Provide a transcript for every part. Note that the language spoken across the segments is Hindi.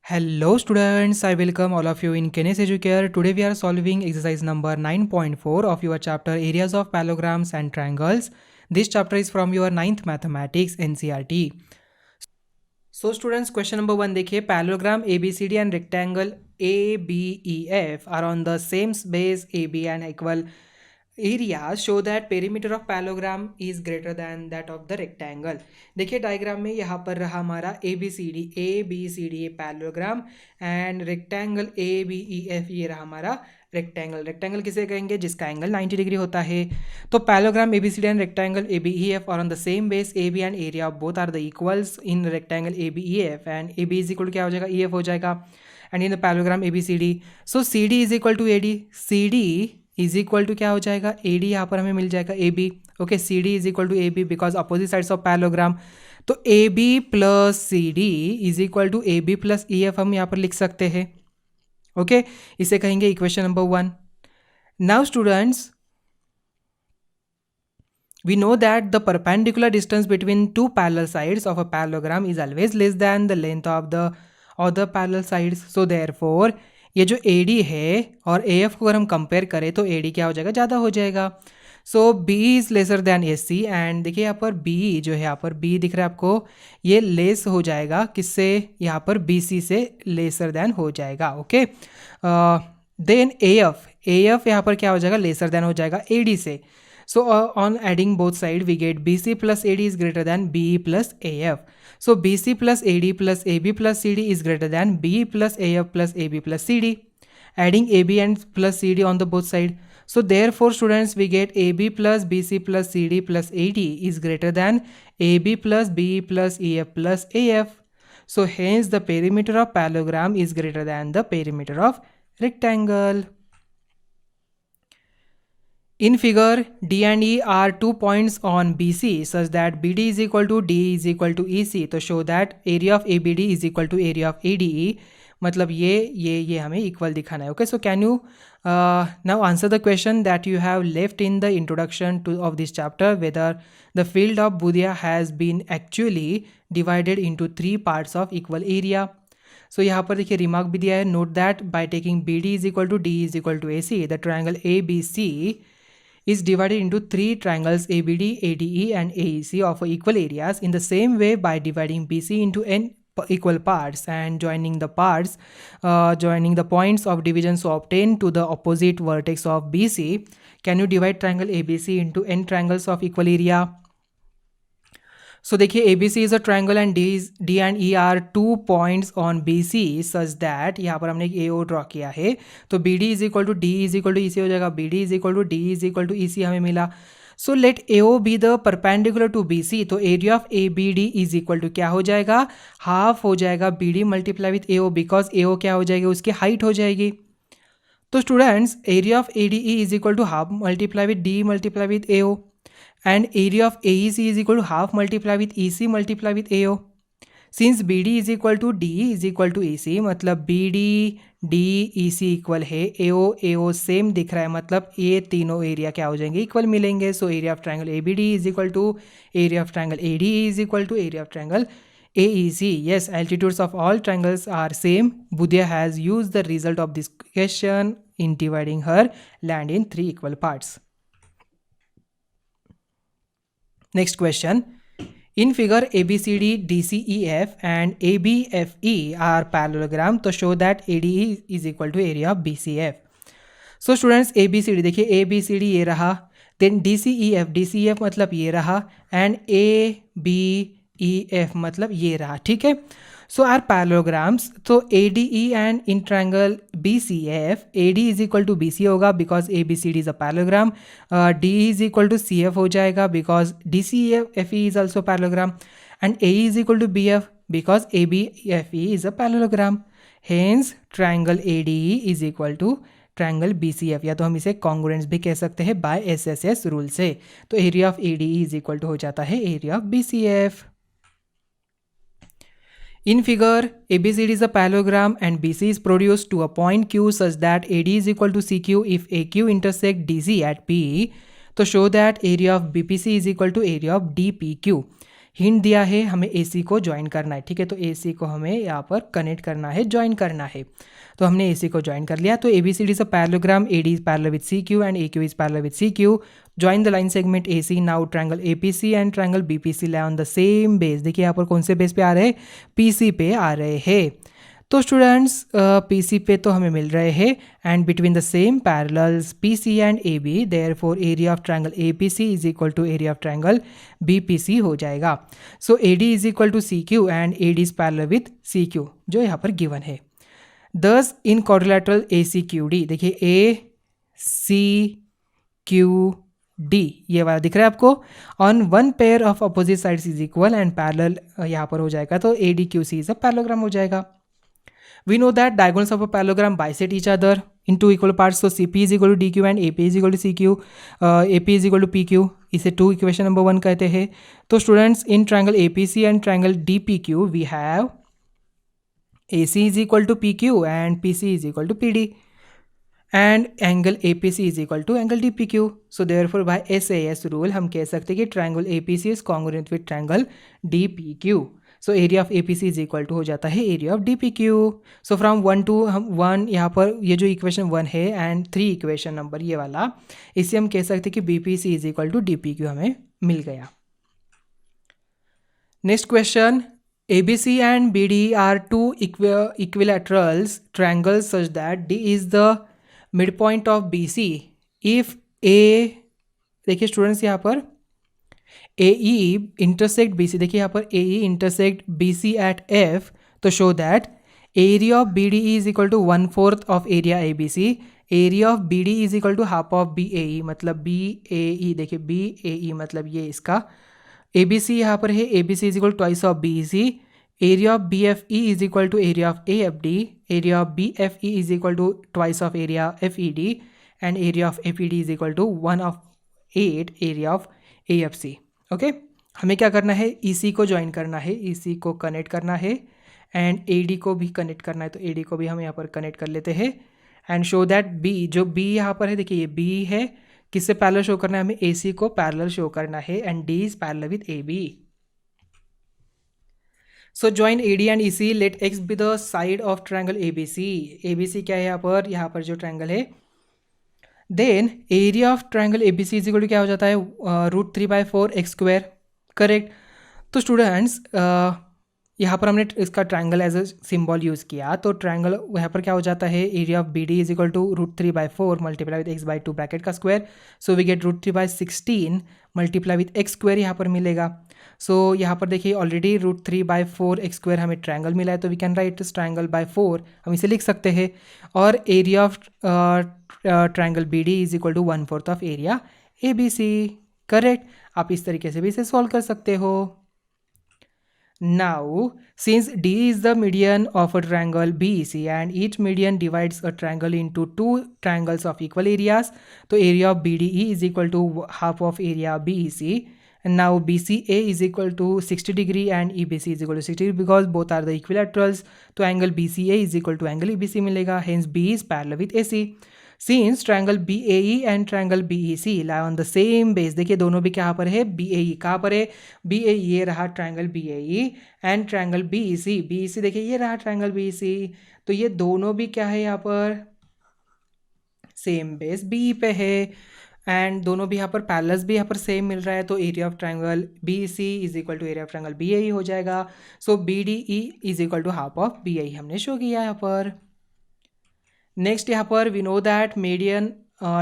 Hello students, I welcome all of you in Kenes Educare. Today we are solving exercise number 9.4 of your chapter Areas of Parallelograms and Triangles. This chapter is from your 9th Mathematics NCERT. So students, question number 1 देखिए, parallelogram ABCD and rectangle ABEF are on the same base AB and equal areas show that perimeter of parallelogram is greater than that of the rectangle. देखिए डायग्राम में यहाँ पर रहा हमारा ABCD ये पैरेललोग्राम एंड रेक्टेंगल ABEF ये रहा हमारा रेक्टेंगल किसे कहेंगे जिसका एंगल 90 डिग्री होता है. तो parallelogram ABCD and rectangle ABEF are on the same base AB and area of both are the equals in rectangle ABEF and AB is equal to क्या हो जाएगा EF हो जाएगा and in the parallelogram ABCD. So CD is equal to AD, CD is equal to क्या हो जाएगा AD, यहाँ पर हमें मिल जाएगा AB. Okay, CD is equal to AB because opposite sides of parallelogram. तो AB plus CD is equal to AB plus EF हम यहाँ पर लिख सकते हैं. ओके, इसे कहेंगे equation number 1. Now students, we know that the perpendicular distance between two parallel sides of a parallelogram is always less than the length of the other parallel sides. So therefore ये जो AD है और AF को अगर हम कंपेयर करें तो AD क्या हो जाएगा, ज़्यादा हो जाएगा. सो B is lesser than AC and देखिए यहाँ पर B जो है, यहाँ पर B दिख रहा है आपको, ये लेस हो जाएगा किससे, यहाँ पर BC से लेसर दैन हो जाएगा. ओके, देन AF यहाँ पर क्या हो जाएगा, लेसर दैन हो जाएगा AD से. So on adding both sides we get BC plus AD is greater than BE plus AF. So BC plus AD plus AB plus CD is greater than BE plus AF plus AB plus CD. Adding AB and plus CD on the both side. So therefore students we get AB plus BC plus CD plus AD is greater than AB plus BE plus EF plus AF. So hence the perimeter of parallelogram is greater than the perimeter of rectangle. In figure, D and E are 2 points on BC such that BD is equal to D is equal to EC. तो show that area of ABD is equal to area of ADE. मतलब ये हमें equal दिखाना है. Okay, so can you now answer the question that you have left in the introduction of this chapter, whether the field of Budya has been actually divided into 3 parts of equal area. So यहाँ पर देखिए रिमार्क भी दिया है. Note that by taking BD is equal to D is equal to AC, the triangle ABC is divided into 3 triangles ABD, ADE and AEC of equal areas. In the same way, by dividing BC into n equal parts and joining the points of division so obtain to the opposite vertex of BC, can you divide triangle ABC into n triangles of equal area? So देखिए ABC is a triangle and D and E are 2 points on BC such that यहाँ पर हमने एक AO ड्रॉ किया है. तो BD is equal to D is equal to EC हो जाएगा. BD is equal to D is equal to EC हमें मिला. So let AO be the perpendicular to BC. तो area of ABD is equal to क्या हो जाएगा, हाफ हो जाएगा BD मल्टीप्लाई विथ AO बिकॉज AO क्या हो जाएगी, उसकी हाइट हो जाएगी. तो students area of ADE is equal to half multiply with D multiply with AO and area of AEC is equal to half multiply with EC multiply with AO. Since BD is equal to D is equal to EC, मतलब BD D EC इक्वल है AO सेम दिख रहा है, मतलब ये तीनों एरिया क्या हो जाएंगे, इक्वल मिलेंगे. So area of triangle ABD is equal to area of triangle ADE is equal to area of triangle AEC. Yes, altitudes of all triangles are same. Budya has used the result of this question in dividing her land in 3 equal parts. Next question. In figure ABCD, DCEF and ABFE are parallelogram. तो show that ADE is equal to area of BCF. So students ABCD देखिए ABCD ये रहा, then DCEF मतलब ये रहा and ABEF मतलब ये रहा. ठीक है. So our parallelograms, तो ADE and in triangle BCF, AD is equal to BC होगा because ABCD is a parallelogram. D is equal to CF हो जाएगा because DCFE is also parallelogram and AE is equal to BF because ABFE is a parallelogram. Hence triangle ADE is equal to triangle BCF, या तो हम इसे congruence भी कह सकते हैं by SSS rule से. तो area of ADE is equal to हो जाता है area of BCF. In figure, ABCD is a parallelogram and BC is produced to a point Q such that AD is equal to CQ if AQ intersect DC at P. तो show that area of BPC is equal to area of DPQ. Hint दिया है हमें AC को ज्वाइन करना है, ठीक है। तो AC को हमें यहाँ पर कनेक्ट करना है, ज्वाइन करना है। तो हमने AC को ज्वाइन कर लिया। तो ABCD is a parallelogram, AD is parallel with CQ and AQ is parallel with CQ। Join the line segment AC। Now triangle APC and triangle BPC lie on the same base. देखिए यहाँ पर कौन से बेस पे आ रहे हैं, PC पे आ रहे हैं। तो स्टूडेंट्स PC पे तो हमें मिल रहे हैं and between the same parallels PC and AB, therefore area of triangle APC is equal to area of triangle BPC हो जाएगा। So AD is equal to CQ and AD is parallel with CQ जो यहाँ पर गिवन है। दस इन क्वाड्रिलेटरल ACQD, देखिए ACQD ये वाला दिख रहा है आपको, on one pair of opposite sides is equal and parallel यहाँ पर हो जाएगा। तो ADQC इज अ पैरेललोग्राम हो जाएगा। We know that diagonals of a parallelogram bisect each other in two equal parts. So CP is equal to DQ and AP is equal to CQ, AP is equal to PQ. इसे 2 इक्वेशन नंबर 1 कहते हैं। तो students in triangle APC and triangle DPQ we have AC is equal to PQ and PC is equal to PD and angle APC is equal to angle DPQ. So therefore by SAS rule हम कह सकते हैं कि triangle APC is congruent with triangle DPQ. So area of APC is equal to हो जाता है area of DPQ। So from 1 to हम 1 यहाँ पर ये जो इक्वेशन 1 है एंड 3 इक्वेशन नंबर ये वाला, इससे हम कह सकते हैं कि BPC is equal to DPQ हमें मिल गया। Next question, ABC and BD are two equilaterals triangles such that D is the mid point of BC if A, देखिए स्टूडेंट्स यहाँ पर AE इंटरसेक्ट BC, देखिए यहाँ पर AE intersect BC at F, तो show that area of BDE is equal to 1/4 of area ABC, area of BD is equal to half of BAE, मतलब BAE, देखिए BAE मतलब ये इसका ABC यहाँ पर है, ABC is equal to twice of BEC, area of BFE is equal to area of AFD, area of BFE is equal to twice of area FED and area of FED is equal to 1/8 area of AFC। Okay हमें क्या करना है, EC को ज्वाइन करना है, EC को कनेक्ट करना है एंड AD को भी कनेक्ट करना है। तो AD को भी हम यहाँ पर कनेक्ट कर लेते हैं एंड शो दैट B, जो B यहाँ पर है देखिए ये B है, किससे पैरेलल शो करना है, हमें AC को पैरेलल शो करना है and D is parallel with AB। So join AD and EC, let X be the side of triangle ABC। ABC क्या है यहाँ पर जो ट्रायंगल है, then area of triangle ABC is equal to क्या हो जाता है, √3/4 x², करेक्ट। तो स्टूडेंट्स यहाँ पर हमने इसका triangle as a symbol use किया, तो ट्रायंगल यहाँ पर क्या हो जाता है, area of BD is equal to √3/4 multiply with x/2 bracket का square, so we get √3/16 multiply with x² यहाँ पर मिलेगा। सो यहाँ पर देखिए ऑलरेडी √3/4 x² हमें ट्रायंगल मिला है, तो we can write this triangle by 4, हम इसे लिख सकते हैं। और area of triangle BD is equal to 1/4 of area ABC, correct. आप इस तरीके से भी इसे सॉल्व कर सकते हो। Now since D is the median of a triangle BEC and each median divides a triangle into two triangles of equal areas, so area of BDE is equal to half of area BEC, and now BCA is equal to 60 degree and EBC is equal to 60 degree because both are the equilaterals, तो angle BCA is equal to angle EBC मिलेगा, hence B is parallel with AC। Since triangle BAE and triangle BEC lie on the same base, देखिए दोनों भी कहाँ पर है, BAE कहाँ पर है, BAE ये रहा triangle BAE and triangle BEC देखिए ये रहा ट्रायंगल BEC, तो ये दोनों भी क्या है यहाँ पर सेम बेस BE पे है एंड दोनों भी यहाँ पर पैरेलल्स भी यहाँ पर सेम मिल रहा है, तो area of triangle BEC is equal to area of triangle BAE हो जाएगा। So BDE is equal to half of BAE हमने शो किया यहाँ पर। नेक्स्ट यहाँ पर we know that median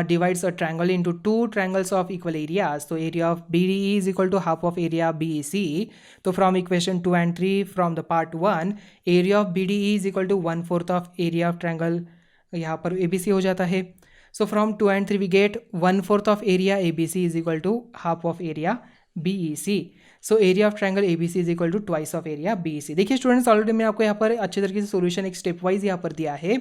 divides a triangle into two triangles of equal areas, so area of BDE is equal to half of area BEC, तो from equation 2 and 3 from the part 1 area of BDE is equal to 1/4 of area of triangle यहाँ पर ABC हो जाता है। So from 2 and 3 we get 1/4 of area ABC is equal to half of area BEC, so area of triangle ABC is equal to twice of area BEC। देखिए स्टूडेंट्स ऑलरेडी मैं आपको यहाँ पर अच्छे तरीके से सोल्यूशन एक स्टेप वाइज यहाँ पर दिया है,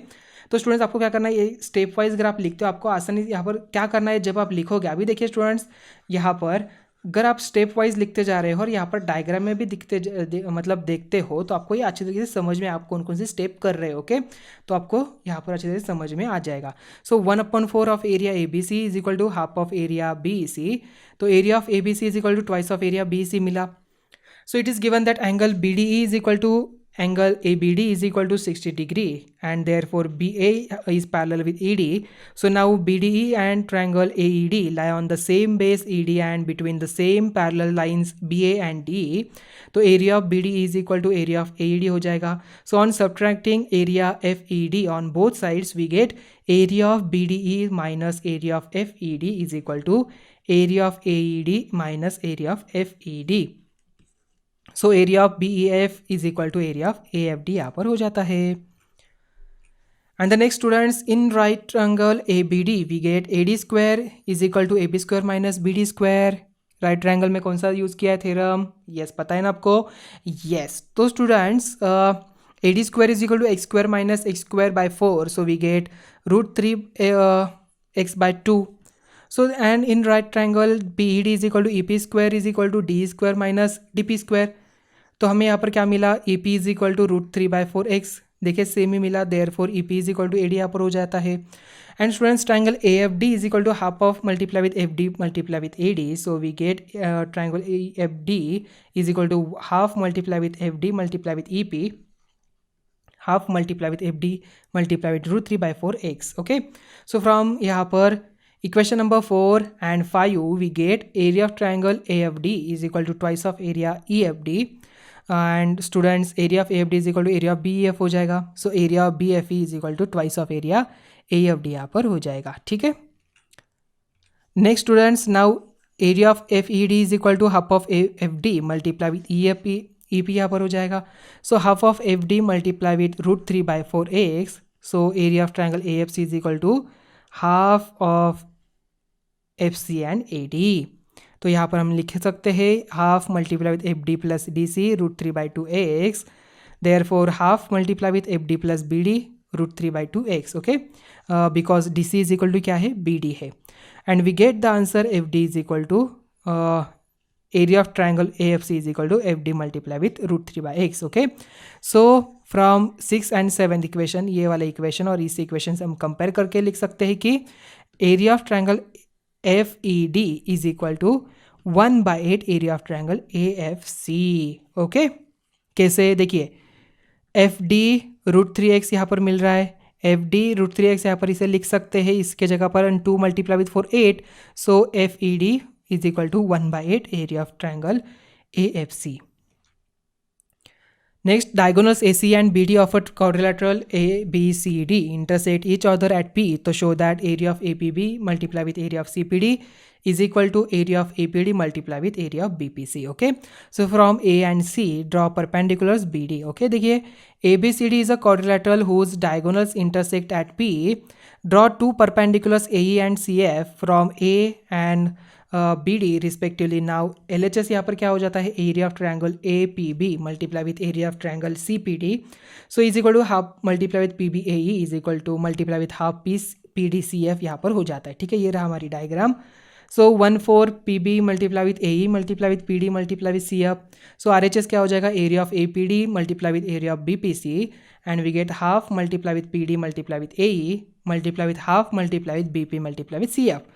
तो स्टूडेंट्स आपको क्या करना है, ये स्टेप वाइज अगर आप लिखते हो आपको आसानी यहाँ पर क्या करना है, जब आप लिखोगे अभी देखिए स्टूडेंट्स यहाँ पर अगर आप स्टेप वाइज लिखते जा रहे हो और यहाँ पर डायग्राम में भी मतलब देखते हो, तो आपको ये अच्छे तरीके से समझ में आप कौन कौन से स्टेप कर रहे हो, ओके, तो आपको यहाँ पर अच्छे तरीके से समझ में आ जाएगा। So 1/4 of area ABC is equal to half of area BEC, तो area of ABC is equal to twice of area BEC मिला। So it is given that angle BDE is equal to angle ABD is equal to 60 degree, and therefore BA is parallel with ED. So now BDE and triangle AED lie on the same base ED and between the same parallel lines BA and DE. तो area of BDE is equal to area of AED हो जाएगा. So on subtracting area FED on both sides, we get area of BDE minus area of FED is equal to area of AED minus area of FED. So area of BEF is equal to area of AFD यहाँ पर हो जाता है. And the next students, in right triangle ABD we get AD square is equal to AB square minus BD square. Right triangle में कौन सा यूज़ किया है थ्योरम? यस, पता है ना आपको? यस. तो students AD square is equal to x square minus x square by 4, so we get √3 x by 2. So and in right triangle BED is equal to EP square is equal to D square minus DP square. तो हमें यहाँ पर क्या मिला? EP is equal to √3/4x. देखिए सेम ही मिला, therefore EP is equal to AD यहाँ पर हो जाता है. And students triangle AFD is equal to half of multiply with FD multiply with AD. So we get triangle AFD is equal to half multiply with FD multiply with EP, half multiply with FD multiply with √3/4x. Okay, so from यहाँ पर equation number 4 and 5 we get area of triangle AFD is equal to twice of area EFD. And students, area of AFD is equal to area of BEF हो जाएगा. So area of BFE is equal to twice of area AFD यहाँ पर हो जाएगा. ठीक है. Next students, now area of FED is equal to half of FD multiply with EP यहाँ पर हो जाएगा. So half of FD multiply with √3/4x. So area of triangle AFC is equal to half of FC and AD. तो यहाँ पर हम लिख सकते हैं half multiply with FD plus BC √3/2x. Therefore half multiply with FD plus BD √3/2x. Okay, because DC is equal to क्या है? BD है. And we get the answer FD is equal to area of triangle AFC is equal to FD multiply with √3/x. Okay, so from 6 and 7 equation, ये वाला इक्वेशन और इस इक्वेशन से हम कंपेयर करके लिख सकते हैं कि area of triangle FED is equal to 1/8 area of triangle AFC. Okay, कैसे? देखिए FD √3x यहाँ पर मिल रहा है, FD √3x यहाँ पर इसे लिख सकते हैं, इसके जगह पर 2 multiply with 4 8. So FED is equal to 1/8 area of triangle AFC. Next, diagonals AC and BD of a quadrilateral ABCD intersect each other at P to show that area of APB multiply with area of CPD is equal to area of APD multiply with area of BPC. Okay, so from A and C draw perpendiculars BD. Okay, देखिए ABCD is a quadrilateral whose diagonals intersect at P. Draw two perpendiculars AE and CF from A and BD respectively. Now LHS यहाँ पर क्या हो जाता है? Area of triangle APB multiply with area of triangle CPD. So is equal to half multiply with PBAE is equal to multiply with half PDCF यहाँ पर हो जाता है. ठीक है, ये रहा हमारी diagram. So 1/4 PB multiply with AE multiply with PD multiply with CF. So RHS क्या हो जाएगा? Area of APD multiply with area of BPC. And we get half multiply with PD multiply with AE multiply with हाफ मल्टीप्लाई विथ BP multiply with CF.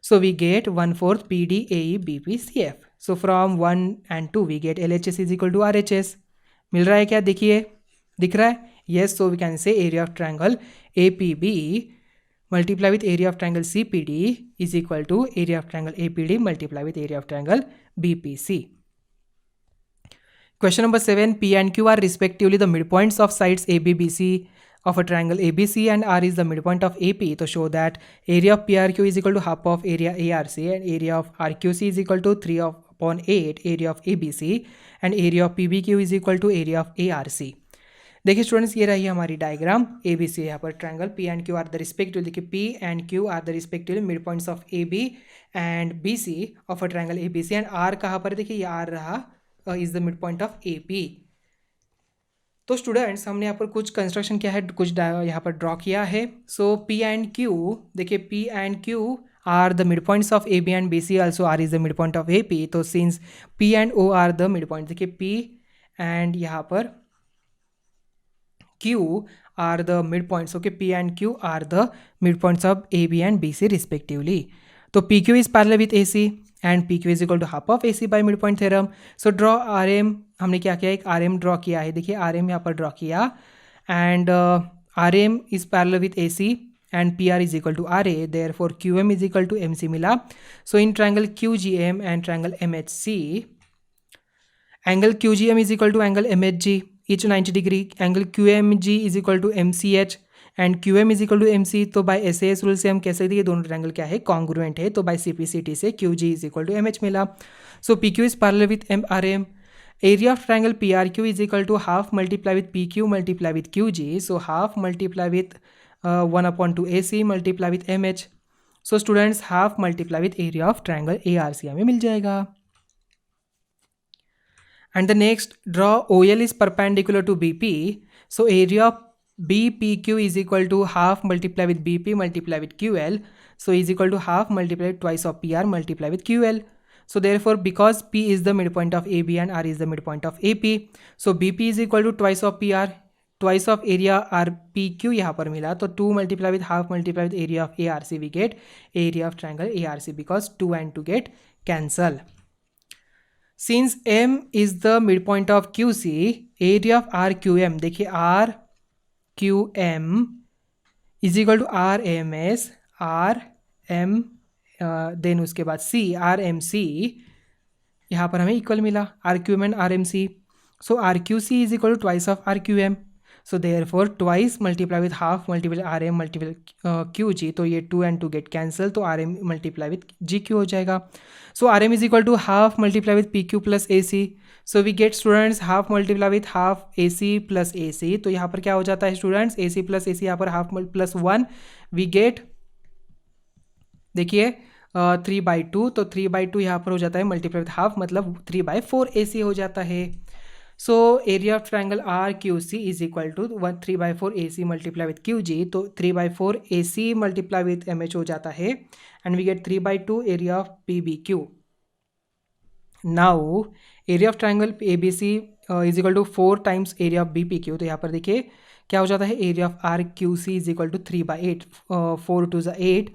So we get 1/4 PD AE BP CF. So from 1 and 2 we get LHS is equal to RHS. मिल रहा है क्या? देखिए, दिख रहा है? Yes. So we can say area of triangle APB multiply with area of triangle CPD is equal to area of triangle APD multiply with area of triangle BPC. Question number 7. P and Q are respectively the midpoints of sides AB, BC of a triangle ABC and R is the midpoint of AP. To show that area of PRQ is equal to half of area ARC and area of RQC is equal to 3/8 area of ABC and area of PBQ is equal to area of ARC. देखिए स्टूडेंट्स, ये रही हमारी डायग्राम ABC. यहाँ पर triangle P and Q are the respectively, देखिए P and Q are the respectively mid points of AB and BC of a triangle ABC. And R कहाँ पर? देखिए ये R रहा is the mid point of AP. तो स्टूडेंट्स, हमने यहाँ पर कुछ कंस्ट्रक्शन किया है, कुछ यहाँ पर ड्रॉ किया है. सो P एंड Q, देखिए P and Q are the mid points of AB and BC. Also R is the mid point of AP. तो since P and O are the mid point, देखिए P एंड यहाँ पर Q are the midpoints. Okay, P and Q are the midpoints of AB and BC respectively. तो P Q is parallel with A C and P Q is equal to half of A C by mid point theorem. So draw R M. हमने क्या किया, एक आर एम ड्रॉ किया है. देखिए आर एम यहाँ पर ड्रॉ किया and R M is parallel with A C and PR is equal to RA, therefore QM is equal to MC मिला. So in triangle QGM and triangle MHC, angle QGM is equal to angle MHG, each 90 degree. Angle QMG is equal to MCH and QM is equal to MC. तो by SAS रूल से हम कह सकते हैं ये दोनों ट्रायंगल क्या है, कॉन्ग्रुएंट है. तो by CPCT से QG is equal to MH मिला. So PQ is parallel with RM. Area of triangle PRQ is equal to half multiply with PQ multiply with QG. So half multiply with 1/2 AC multiply with MH. So students half multiply with area of triangle ARC हमें मिल जाएगा. And the next, draw OL is perpendicular to BP. So area of BPQ is equal to half multiply with BP multiply with QL. So is equal to half multiply with twice of PR multiply with QL. So therefore because P is the midpoint of AB and R is the midpoint of AP, so BP is equal to twice of PR, twice of area RPQ यहाँ पर मिला. तो 2 multiply with half multiply with area of ARC, we get area of triangle ARC because 2 and 2 get cancel. Since M is the midpoint of QC, area of RQM, देखिए RQM is equal to RMS RM then उसके बाद C RMC, यहाँ पर हमें इक्वल मिला RQM and RMC. So RQC is equal to twice of RQM. So therefore twice multiply with half multiply RM multiply QG. तो ये 2 and 2 get cancel. तो RM multiply with GQ हो जाएगा. So RM is equal to half multiply with PQ plus AC. So we get students half multiply with half AC plus AC. तो यहाँ पर क्या हो जाता है students, AC plus AC यहाँ पर half plus 1 we get, देखिए 3/2. तो 3/2 यहाँ पर हो जाता है मल्टीप्लाई विथ हाफ, मतलब 3/4 AC हो जाता है. So area of triangle RQC is equal to 3/4 AC multiply with QG. तो 3/4 AC मल्टीप्लाई विथ MH हो जाता है and we get 3/2 area of PBQ. Now area of triangle ABC is equal to 4 times area of BPQ. तो यहाँ पर देखिए क्या हो जाता है, area of RQC is equal to 3/8, 4 2 8.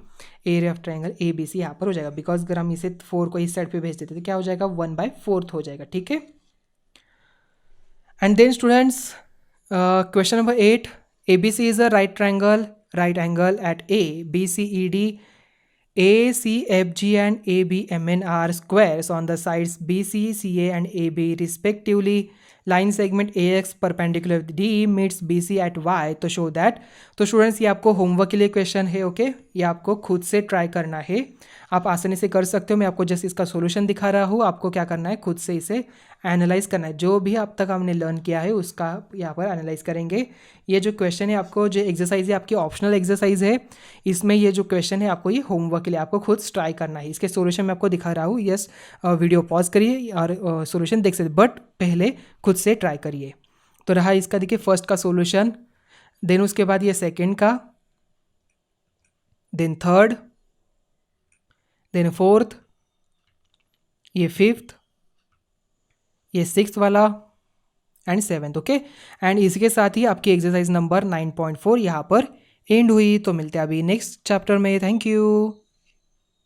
Area of triangle ABC यहाँ पर हो जाएगा बिकॉज अगर हम इसे 4 को इस साइड पे भेज देते तो क्या हो जाएगा, 1/4 हो जाएगा. ठीक है. And then students, question number 8, ABC is a right angle at A, BCED, ACFG and ABMN are squares on the sides BC, CA and AB respectively. Line segment AX perpendicular with D meets BC at Y. तो show that. तो स्टूडेंट्स ये आपको होमवर्क के लिए क्वेश्चन है. ओके ये आपको खुद से ट्राई करना है, आप आसानी से कर सकते हो. मैं आपको जस्ट इसका सॉल्यूशन दिखा रहा हूँ, आपको क्या करना है, खुद से इसे एनालाइज करना है. जो भी अब तक हमने लर्न किया है उसका यहाँ पर एनालाइज करेंगे. ये जो क्वेश्चन है आपको, जो एक्सरसाइज है आपकी ऑप्शनल एक्सरसाइज है, इसमें ये जो क्वेश्चन है आपको ये होमवर्क के लिए आपको खुद ट्राई करना है. इसके सॉल्यूशन मैं आपको दिखा रहा हूँ. यस वीडियो पॉज करिए और सॉल्यूशन देख सकते, बट पहले खुद से ट्राई करिए. तो रहा इसका देखिए फर्स्ट का सॉल्यूशन, देन उसके बाद ये सेकंड का, देन थर्ड, देन फोर्थ, ये फिफ्थ, ये सिक्स्थ वाला एंड सेवेंथ. ओके एंड इसके साथ ही आपकी एक्सरसाइज नंबर 9.4 यहाँ पर एंड हुई. तो मिलते हैं अभी नेक्स्ट चैप्टर में. Thank you.